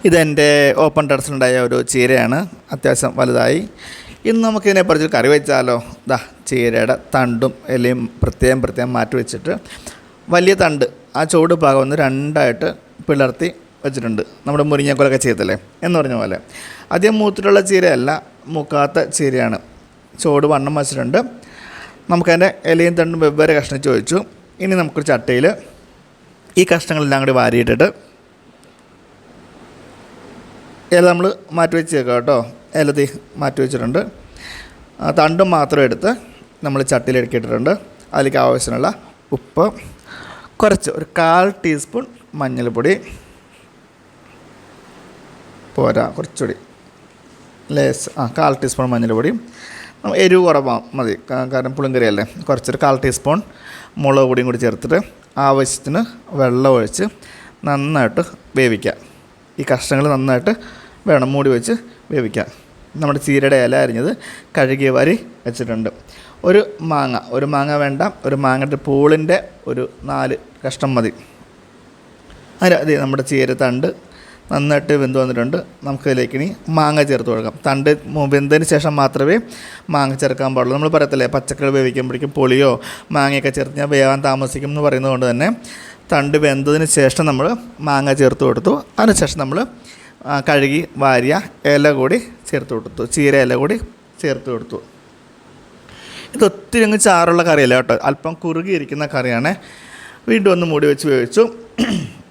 ഇതെൻ്റെ ഓപ്പൺ ടെറസിലുണ്ടായ ഒരു ചീരയാണ്. അത്യാവശ്യം വലുതായി. ഇന്ന് നമുക്കിതിനെ പറിച്ചൊരു കറി വെച്ചാലോ. ചീരയുടെ തണ്ടും ഇലയും പ്രത്യേകം മാറ്റി വെച്ചിട്ട് വലിയ തണ്ട് ആ ചുവട് ഭാഗം ഒന്ന് രണ്ടായിട്ട് പിളർത്തി വെച്ചിട്ടുണ്ട്. നമ്മുടെ മുരിങ്ങക്കോലൊക്കെ ചെയ്തല്ലേ എന്ന് പറഞ്ഞ പോലെ. അധികം മൂത്തിട്ടുള്ള ചീരയല്ല, മൂക്കാത്ത ചീരയാണ്. ചുവട് വണ്ണം വെച്ചിട്ടുണ്ട്. നമുക്കതിൻ്റെ ഇലയും തണ്ടും വെവ്വേറെ കഷ്ണിച്ച് വെച്ചു. ഇനി നമുക്കൊരു ചട്ടയിൽ ഈ കഷ്ണങ്ങളെല്ലാം കൂടി വാരിയിട്ടിട്ട് ഇല നമ്മൾ മാറ്റി വെച്ചേക്കാം കേട്ടോ. ഇല മാറ്റി വെച്ചിട്ടുണ്ട്. തണ്ടും മാത്രം എടുത്ത് നമ്മൾ ചട്ടിയിൽ ഇറക്കിയിട്ടിട്ടുണ്ട്. അതിലേക്ക് ആവശ്യമുള്ള ഉപ്പ്, കുറച്ച് ഒരു 1/4 ടീസ്പൂൺ മഞ്ഞൾപ്പൊടി, പോരാ കുറച്ചുകൂടി ലേസ് 1/4 ടീസ്പൂൺ മഞ്ഞൾപ്പൊടി. എരിവ് കുറവാണ് മതി, കാരണം പുളിങ്കറിയല്ലേ. കുറച്ചൊരു 1/4 ടീസ്പൂൺ മുളക് പൊടിയും കൂടി ചേർത്തിട്ട് ആവശ്യത്തിന് വെള്ളം ഒഴിച്ച് നന്നായിട്ട് വേവിക്കുക. ഈ കഷ്ണങ്ങൾ നന്നായിട്ട് വേണം മൂടി വെച്ച് വേവിക്കുക. നമ്മുടെ ചീരയുടെ ഇല അരിഞ്ഞത് കഴുകി വാരി വെച്ചിട്ടുണ്ട്. ഒരു മാങ്ങ വേണ്ട, ഒരു മാങ്ങയുടെ പൂളിൻ്റെ ഒരു 4 കഷ്ണം മതി. അതെ, നമ്മുടെ ചീര തണ്ട് നന്നായിട്ട് വെന്ത് വന്നിട്ടുണ്ട്. നമുക്കതിലേക്ക് ഇനി മാങ്ങ ചേർത്ത് കൊടുക്കാം. തണ്ട് വെന്തതിന് ശേഷം മാത്രമേ മാങ്ങ ചേർക്കാൻ പാടുള്ളൂ. നമ്മൾ പറയത്തില്ലേ, പച്ചക്കറി വേവിക്കുമ്പോഴേക്കും പുളിയോ മാങ്ങയൊക്കെ ചേർത്ത് ഞാൻ വേവാൻ താമസിക്കും എന്ന് പറയുന്നത് കൊണ്ട് തന്നെ തണ്ട് വെന്തതിന് ശേഷം നമ്മൾ മാങ്ങ ചേർത്ത് കൊടുത്തു. അതിനുശേഷം നമ്മൾ കഴുകി വാരിയ ഇല കൂടി ചേർത്ത് കൊടുത്തു, ചീര ഇല കൂടി ചേർത്ത് കൊടുത്തു. ഇത് ഒത്തിരി അങ്ങ് ചാറുള്ള കറിയല്ല കേട്ടോ, അല്പം കുറുകിയിരിക്കുന്ന കറിയാണ്. വീണ്ടും ഒന്ന് മൂടി വെച്ച് വേവിച്ചു.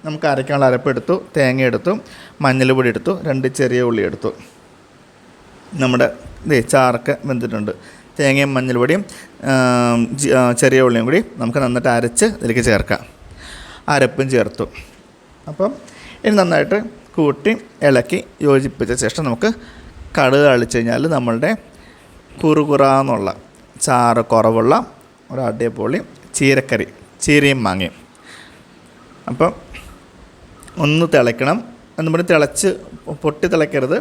നമുക്ക് അരയ്ക്കാനുള്ള അരപ്പെടുത്തു, തേങ്ങ എടുത്തു, മഞ്ഞൾപ്പൊടി എടുത്തു, 2 ചെറിയ ഉള്ളി എടുത്തു. നമ്മുടെ ചാറൊക്കെ വെന്തിട്ടുണ്ട്. തേങ്ങയും മഞ്ഞൾപ്പൊടിയും ചെറിയ ഉള്ളിയും കൂടി നമുക്ക് നന്നായിട്ട് അരച്ച് ഇതിലേക്ക് ചേർക്കാം. അരപ്പും ചേർത്തു. അപ്പം ഇനി നന്നായിട്ട് കൂട്ടി ഇളക്കി യോജിപ്പിച്ച ശേഷം നമുക്ക് കടുക് അളിച്ച് കഴിഞ്ഞാൽ നമ്മളുടെ കുറുകുറാന്നുള്ള ചാറ് കുറവുള്ള ഒരു അടിപൊളി ചീരക്കറി, ചീരയും മാങ്ങയും. അപ്പം ഒന്ന് തിളയ്ക്കണം. എന്ന് പറഞ്ഞ് തിളച്ച് പൊട്ടി തിളയ്ക്കരുത്.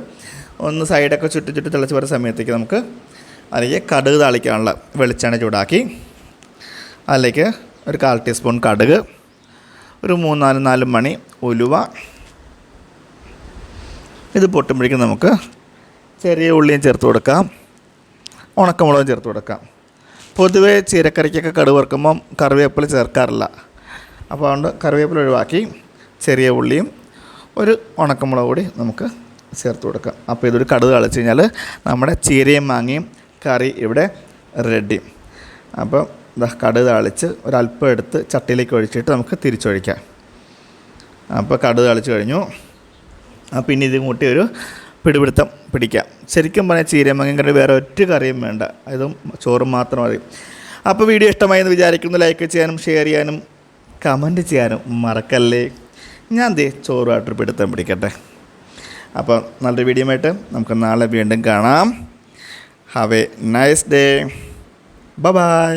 ഒന്ന് സൈഡൊക്കെ ചുറ്റി തിളച്ച് വരുന്ന സമയത്തേക്ക് നമുക്ക് അതിലേക്ക് കടുക് താളിക്കാനുള്ള വെളിച്ചെണ്ണ ചൂടാക്കി അതിലേക്ക് ഒരു 1/4 ടീസ്പൂൺ കടുക്, ഒരു 3-4 മണി ഉലുവ. ഇത് പൊട്ടുമ്പോഴേക്കും നമുക്ക് ചെറിയ ഉള്ളിയും ചേർത്ത് കൊടുക്കാം, ഉണക്കമുളകും ചേർത്ത് കൊടുക്കാം. പൊതുവേ ചീരക്കറിക്കൊക്കെ കടുക് വറുക്കുമ്പം കറിവേപ്പില ചേർക്കാറില്ല. അപ്പോൾ അതുകൊണ്ട് കറിവേപ്പില ഒഴിവാക്കി ചെറിയ ഉള്ളിയും ഒരു ഉണക്കമുളക് കൂടി നമുക്ക് ചേർത്ത് കൊടുക്കാം. അപ്പോൾ ഇതൊരു കടുക് കളിച്ച് കഴിഞ്ഞാൽ നമ്മുടെ ചീരയും മാങ്ങയും കറി ഇവിടെ റെഡി. അപ്പോൾ കടുക് താളിച്ച് ഒരല്പം എടുത്ത് ചട്ടിയിലേക്ക് ഒഴിച്ചിട്ട് നമുക്ക് തിരിച്ചൊഴിക്കാം. അപ്പോൾ കടുക് താളിച്ച് കഴിഞ്ഞു. പിന്നെ ഇതും കൂട്ടി ഒരു പിടിപിടുത്തം പിടിക്കാം. ശരിക്കും പറഞ്ഞാൽ ചീരയും മാങ്ങയും കറി വേറെ ഒറ്റ കറിയും വേണ്ട, ഇതും ചോറും മാത്രം മതി. അപ്പോൾ വീഡിയോ ഇഷ്ടമായെന്ന് വിചാരിക്കുന്നു. ലൈക്ക് ചെയ്യാനും ഷെയർ ചെയ്യാനും കമൻറ്റ് ചെയ്യാനും മറക്കല്ലേ. ഞാൻ ചോറുമായിട്ടൊരു പിടുത്തം പിടിക്കട്ടെ. അപ്പോൾ നല്ലൊരു വീഡിയോ ആയിട്ട് നമുക്ക് നാളെ വീണ്ടും കാണാം. Have a nice day. By.